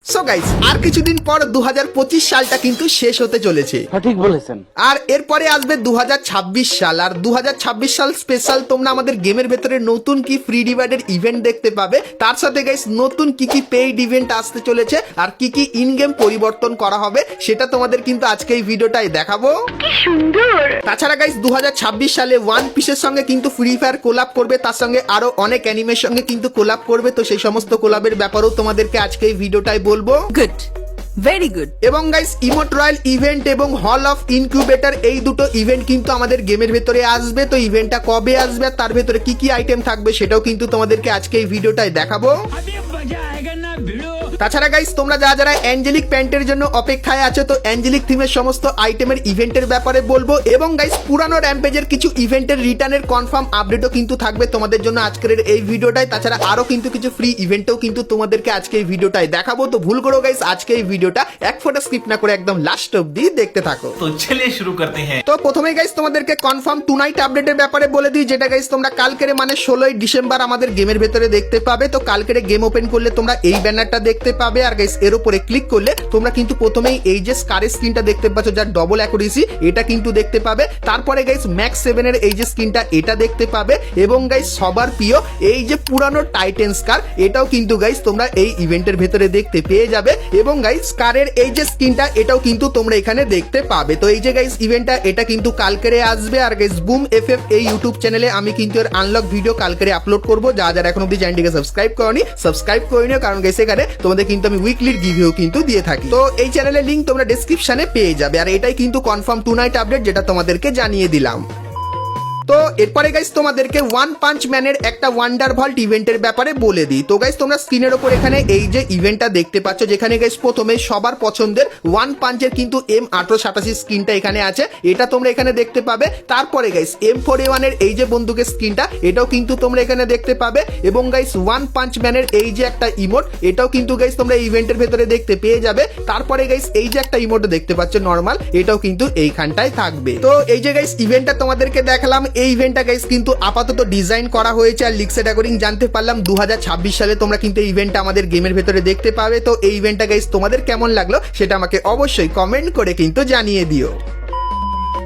So guys আর কিছুদিন পর 2025 সালটা কিন্তু শেষ হতে চলেছে। সঠিক বলেছেন। আর এরপরে আসবে 2026 সাল। আর 2026 সাল স্পেশাল তোমরা আমাদের গেমের ভেতরে নতুন কি ফ্রি ডিভাইডের ইভেন্ট দেখতে পাবে, তার সাথে গাইস নতুন কি কি পেইড ইভেন্ট আসতে চলেছে আর কি কি ইন গেম পরিবর্তন করা হবে সেটা তোমাদের কিন্তু আজকে এই ভিডিওটাই দেখাবো। কি সুন্দর। তাছাড়া গাইস 2026 সালে ওয়ান পিসের সঙ্গে কিন্তু ফ্রি ফায়ার কোলাব করবে, তার সঙ্গে আরো অনেক অ্যানিমের সঙ্গে কিন্তু কোলাব করবে। তো সেই সমস্ত কোলাবের ব্যাপারেও তোমাদেরকে আজকে এই ভিডিওটাই বলবো। Good, very good. এবং গাইস ইমোট রয়্যাল ইভেন্ট এবং হল অফ ইনকিউবেটর এই দুটো ইভেন্ট কিন্তু আমাদের গেমের ভেতরে আসবে। তো ইভেন্টটা কবে আসবে আর তার ভেতরে কি কি আইটেম থাকবে সেটাও কিন্তু তোমাদেরকে আজকে এই ভিডিওটাই দেখাবো। তাছাড়া গাইস তোমরা যারা অ্যাঞ্জেলিক প্যান্টের জন্য অপেক্ষায় আছো, তো অ্যাঞ্জেলিক থিমের সমস্ত আইটেমের ইভেন্টের ব্যাপারে বলবো। এবং গাইস পুরানো র্যাম্পেজের কিছু ইভেন্টের রিটার্নের কনফার্ম আপডেটও কিন্তু থাকবে তোমাদের জন্য আজকের এই ভিডিওটাই। তাছাড়া আরো কিন্তু কিছু ফ্রি ইভেন্টও কিন্তু তোমাদেরকে আজকে এই ভিডিওটাই দেখাবো। তো ভুল করো গাইস আজকে এই ভিডিওটা এক ফোঁটা স্কিপ না করে একদম লাস্ট অবধি দেখতে থাকো। তো চলিए शुरू करते हैं। তো প্রথমে গাইস তোমাদেরকে কনফার্ম টু নাইট আপডেটের ব্যাপারে বলে দিই, যেটা গাইস তোমরা কালকের মানে 16ই ডিসেম্বর আমাদের গেমের ভেতরে দেখতে পাবে। তো কালকের গেম ওপেন করলে তোমরা এই ব্যানারটা দেখতে পাবে। আর গাইস এর উপরে ক্লিক করলে তোমরা কিন্তু প্রথমেই এই যে স্কারের স্ক্রিনটা দেখতে পাচ্ছ যার ডবল অ্যাকুরেসি, এটা কিন্তু দেখতে পাবে। তারপরে গাইস ম্যাক্স 7 এর এই যে স্ক্রিনটা এটা দেখতে পাবে। এবং গাইস সবার প্রিয় এই যে পুরানো টাইটেন স্কার, এটাও কিন্তু গাইস তোমরা এই ইভেন্টের ভেতরে দেখতে পেয়ে যাবে। এবং গাইস স্কারের এই যে স্ক্রিনটা এটাও কিন্তু তোমরা এখানে দেখতে পাবে। তো এই যে গাইস ইভেন্টটা এটা কিন্তু কালকেরে আসবে। আর গাইস বুম এফএফ এই ইউটিউব চ্যানেলে আমি কিন্তু এর আনলক ভিডিও কালকেরে আপলোড করব। যারা এখন অবধি চ্যানেলটিকে সাবস্ক্রাইব করনি সাবস্ক্রাইব করে নিও, কারণ গাইস এখানে তোমাদের কিন্তু আমি উইকলির গিভেও কিন্তু দিয়ে থাকি। তো এই চ্যানেলের লিংক তোমরা ডেসক্রিপশনে পেয়ে যাবে। আর এটাই কিন্তু কনফার্ম টু নাইট আপডেট যেটা তোমাদেরকে জানিয়ে দিলাম। তো এরপরে গাইস তোমাদেরকে ওয়ান পাঞ্চ ম্যানের একটা ওয়ান্ডার ভল্ট ইভেন্টের ব্যাপারে বলে দিই। তো গাইস তোমরা স্ক্রিনের ওপর এখানে এই যে ইভেন্টটা দেখতে পাচ্ছ, যেখানে গাইস প্রথমে সবার পছন্দের ওয়ান পাঞ্চের কিন্তু M1887 স্ক্রিনটা এখানে আছে, এটা তোমরা এখানে দেখতে পাবে। তারপরে গাইস M4A1 এর এই যে বন্দুকের স্ক্রিনটা এটাও কিন্তু তোমরা এখানে দেখতে পাবে। এবং গাইস ওয়ান পাঞ্চ ম্যানের এই যে একটা ইমোট, এটাও কিন্তু গাইস তোমরা ইভেন্টের ভেতরে দেখতে পেয়ে যাবে। তারপরে গাইস এই যে একটা ইমোট দেখতে পাচ্ছ নরমাল, এটাও কিন্তু এইখানটায় থাকবে। তো এই যে গাইস ইভেন্টটা তোমাদেরকে দেখালাম, এই ইভেন্টটা গাইস কিন্তু আপাতত ডিজাইন করা হয়েছে। আর লিক্সের অ্যাকর্ডিং জানতে পারলাম 2026 সালে তোমরা কিন্তু এই ইভেন্টটা আমাদের গেমের ভেতরে দেখতে পাবে। তো এই ইভেন্টটা গাইস তোমাদের কেমন লাগলো সেটা আমাকে অবশ্যই কমেন্ট করে কিন্তু জানিয়ে দিও।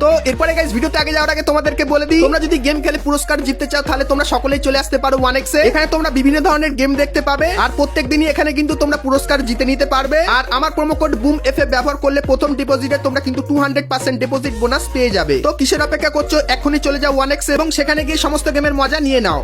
তো এরপরে গাইস ভিডিওতে আগে যাওয়ার আগে তোমাদেরকে বলে দিই, তোমরা যদি গেম খেলে পুরস্কার জিততে চাও তাহলে তোমরা সকলেই চলে আসতে পারো 1x এ। এখানে তোমরা বিভিন্ন ধরনের গেম দেখতে পাবে আর প্রত্যেক দিনই এখানে কিন্তু তোমরা পুরস্কার জিতে নিতে পারবে। আর আমার প্রোমো কোড বুম এফএ ব্যবহার করলে প্রথম ডিপোজিটে তোমরা কিন্তু 200% ডিপোজিট বোনাস পেয়ে যাবে। তো কিসের অপেক্ষা করছো, এখনই চলে যাও 1x এবং সেখানে গিয়ে সমস্ত গেমের মজা নিয়ে নাও।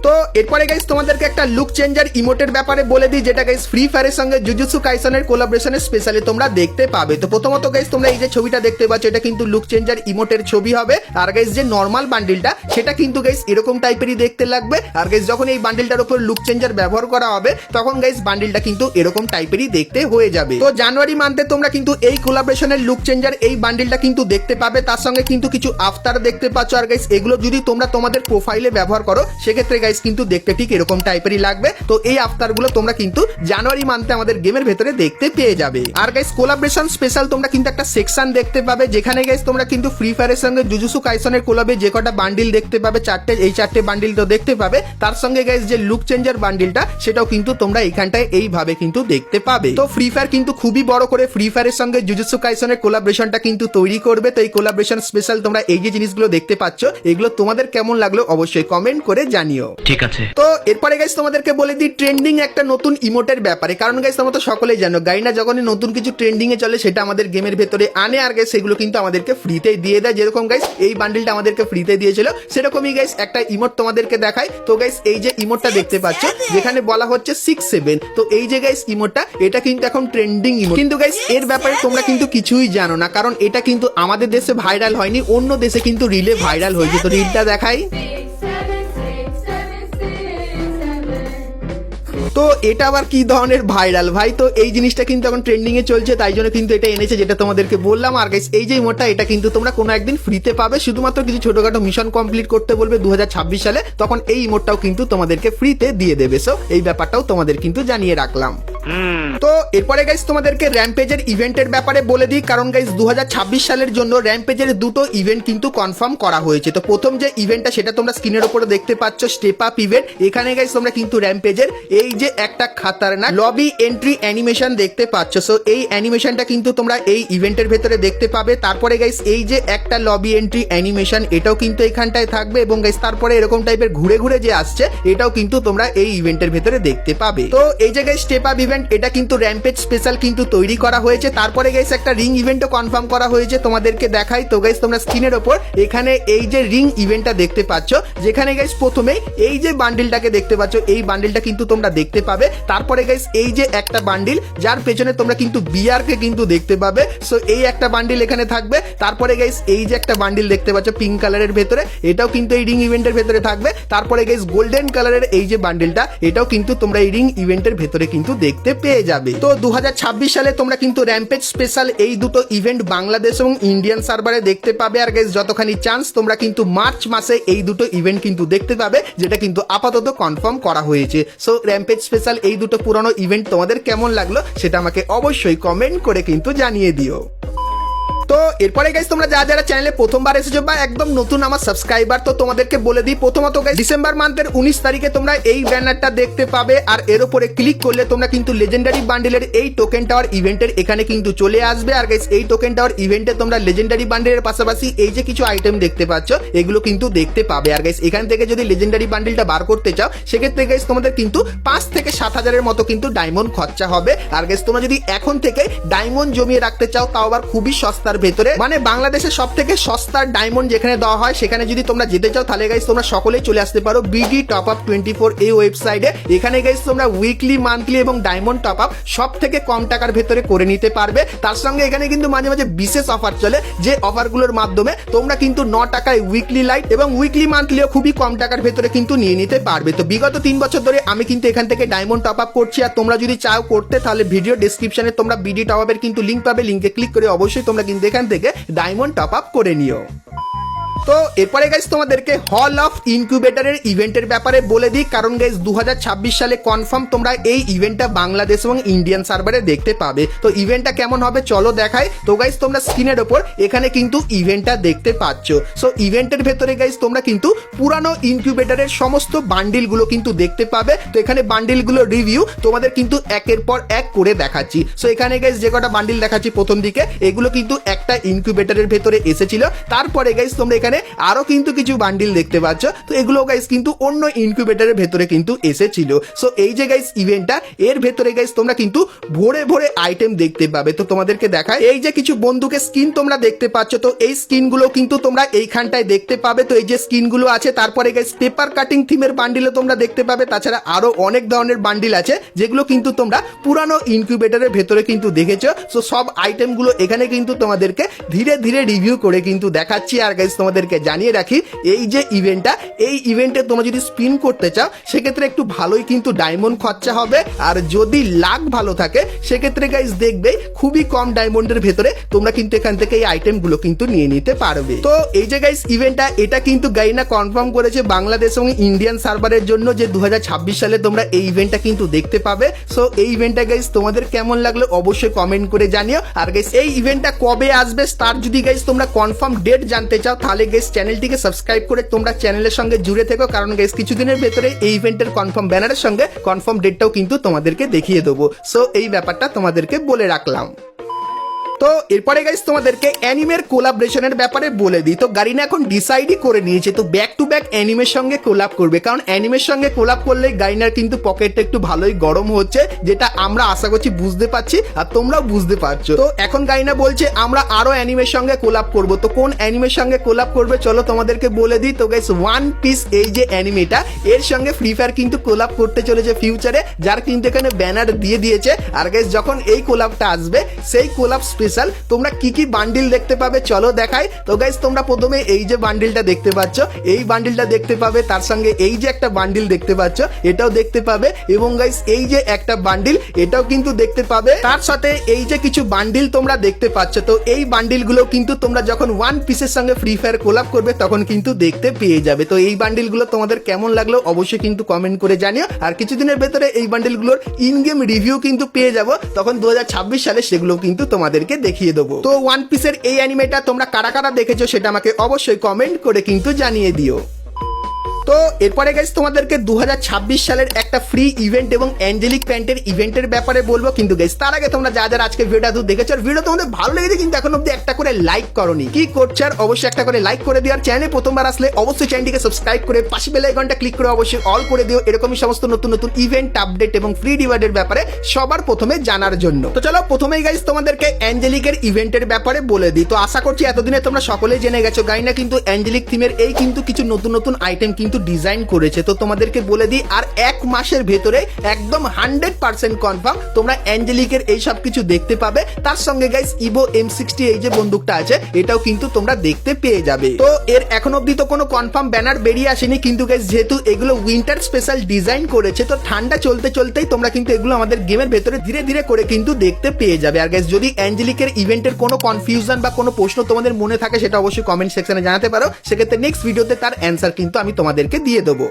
তো এরপরে গাইস তোমাদেরকে একটা লুক চেঞ্জার ইমোটের ব্যাপারে বলে দিই, যেটা গাইস ফ্রি ফায়ারের সঙ্গে জুজুৎসু কাইসেনের কোলাবোরেশনে স্পেশালি তোমরা দেখতে পাবে। তো প্রথমত গাইস তোমরা এই যে ছবিটা দেখতে পাচ্ছ, এটা কিন্তু লুক চেঞ্জার ইমোটের ছবি হবে। আর গাইস যে নরমাল বান্ডিলটা সেটা কিন্তু গাইস এরকম টাইপেরই দেখতে লাগবে। আর গাইস যখন এই বান্ডিলটার উপর লুক চেঞ্জার ব্যবহার করা হবে তখন গাইস বান্ডিলটা কিন্তু এরকম টাইপেরই দেখতে হয়ে যাবে। তো জানুয়ারি মান্থে তোমরা কিন্তু এই কোলাবোরেশনের লুক চেঞ্জার এই বান্ডিলটা কিন্তু দেখতে পাবে। তার সঙ্গে কিন্তু কিছু আফতার দেখতে পাচ্ছ। আর গাইস এগুলো যদি তোমরা তোমাদের প্রোফাইলে ব্যবহার করো সেক্ষেত্রে গাইস কিন্তু দেখতে ঠিক এরকম টাইপেরই লাগবে। তো এই আফতারগুলো তোমরা কিন্তু জানুয়ারি মান্থে আমাদের গেমের ভেতরে দেখতে পেয়ে যাবে। আর গাইস কোলাবোরেশন স্পেশাল তোমরা কিন্তু একটা সেকশন দেখতে পাবে, যেখানে গাইস তোমরা কিন্তু ফ্রি ফায়ারের সঙ্গে জুজুৎসু কাইসেনের কোলাবে যে কটা বান্ডিল দেখতে পাবে, এই চারটে বান্ডিল তো দেখতে পাবে। তার সঙ্গে গাইস যে লুক চেঞ্জার বান্ডিলটা সেটাও কিন্তু তোমরা এইখানটায় এইভাবে কিন্তু দেখতে পাবে। তো ফ্রি ফায়ার কিন্তু খুবই বড় করে ফ্রি ফায়ারের সঙ্গে জুজুৎসু কাইসেনের কোলাবোরেশনটা কিন্তু তৈরি করবে। তো এই কোলাবোরেশন স্পেশাল তোমরা এই যে জিনিসগুলো দেখতে পাচ্ছ এগুলো তোমাদের কেমন লাগলো অবশ্যই কমেন্ট করে জানিও। ঠিক আছে। তো এরপরে গাইস তোমাদেরকে বলে দিই ট্রেন্ডিং একটা নতুন ইমোটের ব্যাপারে, কারণ গাইস তোমরা তো সকলেই জানো গাইনা যখনই নতুন কিছু ট্রেন্ডিং এ চলে সেটা আমাদের গেমের ভেতরে আনে। আর গাইস সেগুলো কিন্তু আমাদেরকে ফ্রিতে দিয়ে দেয়। যেরকম গাইস এই বান্ডিলটা আমাদেরকে ফ্রিতে দিয়েছিল, সেরকমই গাইস একটা ইমোট তোমাদেরকে দেখাই। তো গাইস এই যে ইমোটটা দেখতে পাচ্ছ যেখানে বলা হচ্ছে 6-7, তো এই যে গাইস ইমোটটা এটা কিন্তু এখন ট্রেন্ডিং ইমোট। কিন্তু গাইস এর ব্যাপারে তোমরা কিন্তু কিছুই জানো না, কারণ এটা কিন্তু আমাদের দেশে ভাইরাল হয়নি, অন্য দেশে কিন্তু রিলে ভাইরাল হয়েছে। তো রিলটা দেখাই। তো এটা আবার কি ধরনের ভাইরাল ভাই, তো এই জিনিসটা কিন্তু এখন ট্রেন্ডিং এ চলছে, তাই জন্য কিন্তু এটা এনেছে যেটা তোমাদেরকে বললাম। আর গাইস এই যে ইমোটটা এটা কিন্তু তোমরা কোনো একদিন ফ্রিতে পাবে, শুধুমাত্র কিছু ছোটখাটো মিশন কমপ্লিট করতে বলবে 2026 সালে, তখন এই ইমোটটাও কিন্তু তোমাদেরকে ফ্রিতে দিয়ে দেবে। সো এই ব্যাপারটাও তোমাদের কিন্তু জানিয়ে রাখলাম। তো এরপরে গাইস তোমাদেরকে র্যাম্পেজের ইভেন্টের ব্যাপারে বলে দিই, কারণ গাইস 2026 সালের জন্য র্যাম্পেজের দুটো ইভেন্ট কিন্তু কনফার্ম করা হয়েছে। তো প্রথম যে ইভেন্টটা সেটা তোমরা স্ক্রিনের উপরে দেখতে পাচ্ছ, স্টেপ আপ ইভেন্ট। এখানে গাইস তোমরা কিন্তু র্যাম্পেজের এই যে যে একটা খাতারনাক লবি এন্ট্রি অ্যানিমেশন দেখতে পাচ্ছ, সো এই অ্যানিমেশনটা কিন্তু তোমরা এই ইভেন্টের ভেতরে দেখতে পাবে। তারপরে গাইস এই যে একটা লবি এন্ট্রি অ্যানিমেশন এটাও কিন্তু এখানটায় থাকবে, এবং গাইস তারপরে এরকম টাইপের ঘুরে ঘুরে যে আসছে এটাও কিন্তু তোমরা এই ইভেন্টের ভেতরে দেখতে পাবে। তো এই যে গাইস স্টেপ আপ ইভেন্ট এটা কিন্তু র্যাম্পেজ স্পেশাল কিন্তু তৈরি করা হয়েছে। তারপরে গাইস একটা রিং ইভেন্টও কনফার্ম করা হয়েছে, তোমাদেরকে দেখাই। তো গাইস তোমরা স্ক্রিনের ওপর এখানে এই যে রিং ইভেন্টটা দেখতে পাচ্ছ, যেখানে গাইস প্রথমে এই যে বান্ডিলটাকে দেখতে পাচ্ছ এই বান্ডিলটা কিন্তু তোমরা দেখতে পাবে। তারপরে গাইস এই যে একটা বান্ডিল যার পেছনে তোমরা কিন্তু বিআর কে কিন্তু দেখতে পাবে, সো এই একটা বান্ডিল এখানে থাকবে। তারপরে গাইস এই যে একটা বান্ডিল দেখতে পাচ্ছ পিঙ্ক কালারের ভেতরে এটাও কিন্তু এই রিং ইভেন্টের ভেতরে থাকবে। তারপরে গাইস গোল্ডেন কালারের এই যে বান্ডিলটা এটাও কিন্তু তোমরা এই রিং ইভেন্টের ভেতরে কিন্তু দেখতে পেয়ে যাবে। তো 2026 সালে তোমরা কিন্তু র্যাম্পেজ স্পেশাল এই দুটো ইভেন্ট বাংলাদেশ এবং ইন্ডিয়ান সার্ভারে দেখতে পাবে। আর গাইস যতখানি চান্স তোমরা কিন্তু মার্চ মাসে এই দুটো ইভেন্ট কিন্তু দেখতে পাবে, যেটা কিন্তু আপাতত কনফার্ম করা হয়েছে। সো র্যাম্পেজ স্পেশাল এই দুটো পুরনো ইভেন্ট তোমাদের কেমন লাগলো সেটা আমাকে অবশ্যই কমেন্ট করে কিন্তু জানিয়ে দিও। তো এরপরে গাইস তোমরা যারা চ্যানেলে প্রথমবার এসেছো বা একদম নতুন আমার সাবস্ক্রাইবার, তো তোমাদেরকে বলে দিই প্রথমত গাইস ডিসেম্বর মান্থের 19 তারিখে তোমরা এই ব্যানারটা দেখতে পাবে, আর এর উপরে ক্লিক করলে তোমরা কিন্তু লেজেন্ডারি বান্ডেলের এই টোকেন টাওয়ার ইভেন্টের এখানে কিন্তু চলে আসবে। আর গাইস এই টোকেন টাওয়ার ইভেন্টে তোমরা লেজেন্ডারি বান্ডেলের পাশাপাশি এই যে কিছু আইটেম দেখতে পাচ্ছ এগুলো কিন্তু দেখতে পাবে। আর গাইস এখান থেকে যদি লেজেন্ডারি বান্ডেলটা বার করতে চাও সেক্ষেত্রে গাইস তোমাদের কিন্তু 5 থেকে 7,000-এর মতো কিন্তু ডায়মন্ড খরচা হবে। আর গাইস তোমরা যদি এখন থেকে ডায়মন্ড জমিয়ে রাখতে চাও তাও আবার খুবই সস্তার ভেতরে, মানে বাংলাদেশের সব থেকে সস্তার ডায়মন্ড যেখানে দেওয়া হয় সেখানে যদি তোমরা যেতে চাও তাহলে গাইস তোমরা সকলেই চলে আসতে পারো বিডি টপ আপ 24 এই ওয়েবসাইটে। এখানে গাইস তোমরা উইকলি, মান্থলি এবং ডায়মন্ড টপ আপ সব থেকে কম টাকার ভেতরে করে নিতে পারবে। তার সঙ্গে এখানে কিন্তু মাঝে মাঝে বিশেষ অফার চলে, যে অফারগুলোর মাধ্যমে তোমরা কিন্তু 9 টাকায় উইকলি লাইট এবং উইকলি মান্থলিও খুবই কম টাকার ভেতরে কিন্তু নিয়ে নিতে পারবে। তো বিগত 3 বছর ধরে আমি কিন্তু এখান থেকে ডায়মন্ড টপ আপ করছি, আর তোমরা যদি চাও করতে তাহলে ভিডিও ডেসক্রিপশনে তোমরা বিডি টপ আপের কিন্তু লিঙ্ক পাবে, লিঙ্কে ক্লিক করে অবশ্যই তোমরা কিন্তু এখান থেকে ডায়মন্ড টপ আপ করে নিও। তো এরপরে গাইস তোমাদেরকে হল অফ ইনকিউবেটরের ইভেন্টের ব্যাপারে বলে দিই, কারণ গাইস 2026 সালে কনফার্ম তোমরা এই ইভেন্টটা বাংলাদেশ এবং ইন্ডিয়ান সার্ভারে দেখতে পাবে। তো ইভেন্টটা কেমন হবে চলো দেখাই। তো গাইস তোমরা স্ক্রিনের ওপর এখানে কিন্তু ইভেন্টটা দেখতে পাচ্ছ। সো ইভেন্টের ভেতরে গাইস তোমরা কিন্তু পুরানো ইনকিউবেটরের সমস্ত বান্ডিলগুলো কিন্তু দেখতে পাবে। তো এখানে বান্ডিলগুলো রিভিউ তোমাদের কিন্তু একের পর এক করে দেখাচ্ছি। সো এখানে গাইস যে কটা বান্ডিল দেখাচ্ছি প্রথম দিকে এগুলো কিন্তু একটা ইনকিউবেটরের ভেতরে এসেছিল। তারপরে গাইস তোমরা এখানে আরো কিন্তু কিছু বান্ডিল দেখতে পাচ্ছ, তো এগুলো গাইস কিন্তু অন্য ইনকিউবেটরের ভেতরে কিন্তু এসেছিল। সো এই যে গাইস ইভেন্টটা এর ভেতরে গাইস তোমরা কিন্তু ভরে ভরে আইটেম দেখতে পাবে। তো তোমাদেরকে দেখায় এই যে কিছু বন্দুকের স্কিন তোমরা দেখতে পাচ্ছ, তো এই স্কিনগুলো কিন্তু তোমরা এইখানটায় দেখতে পাবে। তো এই যে স্কিনগুলো আছে, তারপরে গাইস পেপার কাটিং থিমের বান্ডিলও তোমরা দেখতে পাবে। তাছাড়া আরো অনেক ধরনের বান্ডিল আছে যেগুলো কিন্তু তোমরা পুরানো ইনকিউবেটরের ভেতরে কিন্তু দেখেছো। সো সব আইটেমগুলো এখানে কিন্তু তোমাদেরকে ধীরে ধীরে রিভিউ করে কিন্তু দেখাচ্ছি। আর গাইস তোমাদেরকে জানিয়ে রাখি এই যে ইভেন্টটা, এই ইভেন্টে তোমরা যদি স্পিন করতে চাও সেক্ষেত্রে একটু ভালোই কিন্তু ডায়মন্ড খরচা হবে, আর যদি লাক ভালো থাকে সেক্ষেত্রে গাইস দেখবে খুবই কম ডায়মন্ডের ভেতরে তোমরা কিন্তু এখান থেকে এই আইটেমগুলো কিন্তু নিয়ে নিতে পারবে। তো এই যে গাইস ইভেন্টটা এটা কিন্তু গাইনা কনফার্ম করেছে বাংলাদেশ এবং ইন্ডিয়ান সার্ভারের জন্য যে 2026 সালে তোমরা এই ইভেন্টটা কিন্তু দেখতে পাবে। সো এই ইভেন্টটা গাইস তোমাদের কেমন লাগলো অবশ্যই কমেন্ট করে জানিও। আর গাইস এই ইভেন্টটা কবে আসবে তার যদি গাইস তোমরা কনফার্ম ডেট জানতে চাও তাহলে গাইস চ্যানেলটিকে সাবস্ক্রাইব করে তোমরা চ্যানেলের সঙ্গে জুড়ে থেকো, কারণ গাইস কিছুদিনের ভেতরে এই ইভেন্টের কনফার্ম ব্যানারের সঙ্গে কনফার্ম ডেটটাও কিন্তু তোমাদেরকে দেখিয়ে দেবো। সো এই ব্যাপারটা তোমাদেরকে বলে রাখলাম। তো এরপরে গাইস তোমাদেরকে অ্যানিমের কোলাবরেশনের ব্যাপারে বলে দিই। তো গারিনা এখন ডিসাইডই করে নিয়েছে তো ব্যাক টু ব্যাক অ্যানিমের সঙ্গে কোলাব করবে, কারণ অ্যানিমের সঙ্গে কোলাব করলে গারিনার কিন্তু পকেটটা একটু ভালোই গরম হচ্ছে, যেটা আমরা আশা করছি বুঝতে পারছি আর তোমরাও বুঝতে পারছো। তো এখন গারিনা বলছে আমরা আরো অ্যানিমের সঙ্গে কোলাব করব। তো কোন অ্যানিমের সঙ্গে কোলাব করবে চলো তোমাদেরকে বলে দিই। তো গাইস ওয়ান পিস এই যে অ্যানিমেটা এর সঙ্গে ফ্রি ফায়ার কিন্তু কোলাব করতে চলেছে ফিউচারে, যার কিন্তু এখানে ব্যানার দিয়ে দিয়েছে। আর গাইস যখন এই কোলাবটা আসবে সেই কোলাব স্পেশাল তোমরা কি কি বান্ডিল দেখতে পাবে চলো দেখাই। তো গাইস তোমরা প্রথমে এই যে বান্ডিলটা দেখতে পাচ্ছ এই বান্ডিলটা দেখতে পাবে, তার সঙ্গে এই যে একটা বান্ডিল দেখতে পাচ্ছ এটাও দেখতে পাবে, এবং গাইস এই যে একটা বান্ডিল এটাও কিন্তু দেখতে পাবে। তার সাথে এই যে কিছু বান্ডিল তোমরা দেখতে পাচ্ছ, তো এই বান্ডিলগুলো কিন্তু তোমরা যখন ওয়ান পিসের সঙ্গে ফ্রি ফায়ার কোলাব করবে তখন কিন্তু দেখতে পেয়ে যাবে। তো এই বান্ডিলগুলো তোমাদের কেমন লাগলো অবশ্যই কিন্তু কমেন্ট করে জানিও। আর কিছুদিনের ভেতরে এই বান্ডিলগুলোর ইন গেম রিভিউ কিন্তু পেয়ে যাবো, তখন 2026 সালে সেগুলো কিন্তু তোমাদেরকে দেখিয়ে দেবো। তো ওয়ান পিসের এই অ্যানিমেটা তোমরা কারা কারা দেখেছো সেটা আমাকে অবশ্যই কমেন্ট করে কিন্তু জানিয়ে দিও। তো এরপরে গাইস তোমাদেরকে 2026 সালের একটা ফ্রি ইভেন্ট এবং অ্যাঞ্জেলিক প্যান্টের ইভেন্টের ব্যাপারে বলবো, কিন্তু গাইস তার আগে তোমরা যারা আজকে ভিডিওটা দেখেছো আর ভিডিও তোমাদের ভালো লেগেছে কিন্তু এখন অব্দি একটা করে লাইক করনি, কি করছো? আর অবশ্যই একটা করে লাইক করে দিও। আর চ্যানেলে প্রথমবার আসলে অবশ্যই চ্যানেলটিকে সাবস্ক্রাইব করে পাশে বেল আইকনটা ক্লিক করে অবশ্যই অল করে দিও, এরকমই সমস্ত নতুন নতুন ইভেন্ট আপডেট এবং ফ্রি রিওয়ার্ডের ব্যাপারে সবার প্রথমে জানার জন্য। তো চলো প্রথমেই গাইস তোমাদেরকে অ্যাঞ্জেলিকের ইভেন্টের ব্যাপারে বলে দিই। তো আশা করছি এতদিনে তোমরা সকলেই জেনে গেছো গাইনা কিন্তু অ্যাঞ্জেলিক থিমের এই কিন্তু কিছু নতুন নতুন আইটেম কিন্তু ডিজাইন করেছে। তো তোমাদেরকে বলে দিই আর এক মাসের ভেতরে একদম 100% কনফার্ম তোমরা অ্যাঞ্জেলিকের এই সব কিছু দেখতে পাবে। তার সঙ্গে গাইস ইভো M60 এই যে বন্দুকটা আছে এটাও কিন্তু তোমরা দেখতে পেয়ে যাবে। তো এর এখন অব্দি তো কোনো কনফার্ম ব্যানার বেরিয়ে আসেনি, কিন্তু গাইস যেহেতু এগুলো উইন্টার স্পেশাল ডিজাইন করেছে তো ঠান্ডা চলতে চলতেই তোমরা কিন্তু এগুলো আমাদের গেমের ভেতরে ধীরে ধীরে করে কিন্তু দেখতে পেয়ে যাবে। আর গাইস যদি অ্যাঞ্জেলিকের ইভেন্টের কোনো কনফিউশন বা কোনো প্রশ্ন তোমাদের মনে থাকে সেটা অবশ্যই কমেন্ট সেকশনে জানাতে পারো, সেক্ষেত্রে নেক্সট ভিডিওতে তার অ্যান্সার কিন্তু আমি তোমাদেরকে দিয়ে দেবো।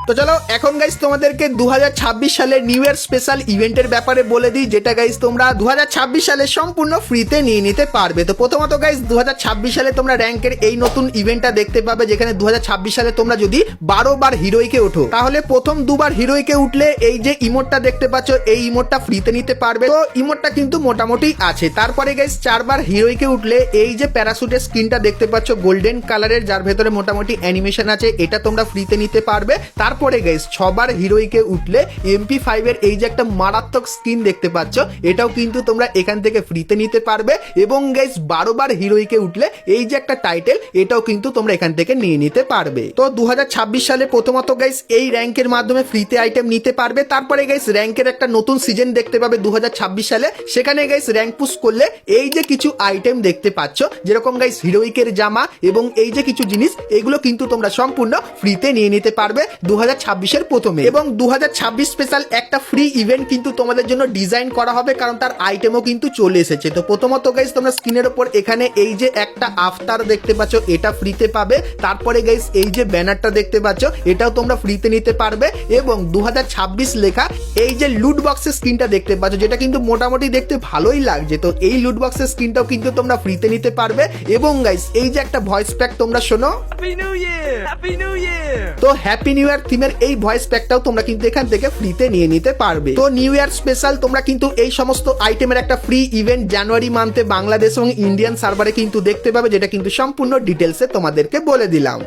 তো চলো এখন গাইস তোমাদেরকে 2026 সালের নিউ ইয়ার স্পেশাল ইভেন্টের ব্যাপারে বলে দিই, যেটা গাইস তোমরা 2026 সালে সম্পূর্ণ ফ্রিতে নিয়ে নিতে পারবে। তো প্রথমত গাইস 2026 সালে তোমরা র্যাঙ্কের এই নতুন ইভেন্টটা দেখতে পাবে, যেখানে 2026 সালে তোমরা যদি 12 বার হিরোইকে ওঠো তাহলে প্রথম দুবার হিরোইকে উঠলে এই যে ইমোটটা দেখতে পাচ্ছ এই ইমোটটা ফ্রিতে নিতে পারবে। তো ইমোটটা কিন্তু মোটামুটি আছে। তারপরে গাইস 4 বার হিরোইকে উঠলে এই যে প্যারাশুটের স্কিনটা দেখতে পাচ্ছ গোল্ডেন কালারের, যার ভেতরে মোটামুটি অ্যানিমেশন আছে, এটা তোমরা ফ্রিতে নিতে পারবে। তারপরে গাইস 6 বার হিরোইকে উঠলে MP5 এর এই যে একটা মারাত্মক স্কিন দেখতে পাচ্ছ এটাও কিন্তু তোমরা এখান থেকে ফ্রিতে নিতে পারবে। এবং গাইস 12 বার হিরোইকে উঠলে এই যে একটা টাইটেল এটাও কিন্তু তোমরা এখান থেকে নিয়ে নিতে পারবে। তো 2026 সালে প্রথমত গাইস এই র্যাঙ্কের মাধ্যমে ফ্রিতে আইটেম নিতে পারবে। তারপরে গাইস র্যাঙ্কের একটা নতুন সিজন দেখতে পাবে 2026 সালে, সেখানে গাইস র্যাঙ্ক পুশ করলে এই যে কিছু আইটেম দেখতে পাচ্ছ যেরকম গাইস হিরোইকের জামা এবং এই যে কিছু জিনিস এগুলো কিন্তু তোমরা সম্পূর্ণ ফ্রিতে নিয়ে নিতে পারবে 2026 এর প্রথমে। এবং 2026 স্পেশাল একটা ফ্রি ইভেন্ট কিন্তু তোমাদের জন্য ডিজাইন করা হবে, কারণ তার আইটেমও কিন্তু চলে এসেছে। তো প্রথমত গাইস তোমরা স্ক্রিনের উপর এখানে এই যে একটা আফতার দেখতে পাচ্ছ এটা ফ্রিতে পাবে। তারপরে গাইস এই যে ব্যানারটা দেখতে পাচ্ছ এটাও তোমরা ফ্রিতে নিতে পারবে। এবং 2026 লেখা এই যে লুট বক্সের স্ক্রিনটা দেখতে পাচ্ছ যেটা কিন্তু মোটামুটি দেখতে ভালোই লাগছে, তো এই লুট বক্সের স্ক্রিনটাও কিন্তু তোমরা ফ্রিতে নিতে পারবে। এবং গাইস এই যে একটা ভয়েস প্যাক তোমরা শোনো, happy new year, happy new year. তো হ্যাপি নিউ ইয়ার থিমের এই ভয়েস প্যাকটাও তোমরা কিন্তু এখান থেকে ফ্রিতে নিয়ে নিতে পারবে। তো নিউ ইয়ার স্পেশাল তোমরা কিন্তু এই সমস্ত আইটেমের একটা ফ্রি ইভেন্ট জানুয়ারি মান্থে বাংলাদেশ এবং ইন্ডিয়ান সার্ভারে কিন্তু দেখতে পাবে, যেটা কিন্তু সম্পূর্ণ ডিটেলসে তোমাদেরকে বলে দিলাম।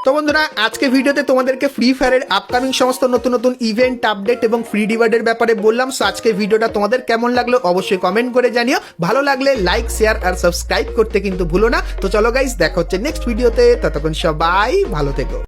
তো বন্ধুরা আজকে ভিডিওতে তোমাদেরকে ফ্রি ফায়ারের আপকামিং সমস্ত নতুন নতুন ইভেন্ট আপডেট এবং ফ্রি রিওয়ার্ডের ব্যাপারে বললাম। সো আজকে ভিডিওটা তোমাদের কেমন লাগলো অবশ্যই কমেন্ট করে জানিও, ভালো লাগলে লাইক শেয়ার আর সাবস্ক্রাইব করতে কিন্তু ভুলো না। তো চলো গাইস দেখা হচ্ছে নেক্সট ভিডিওতে, ততক্ষণ সবাই ভালো থেকো।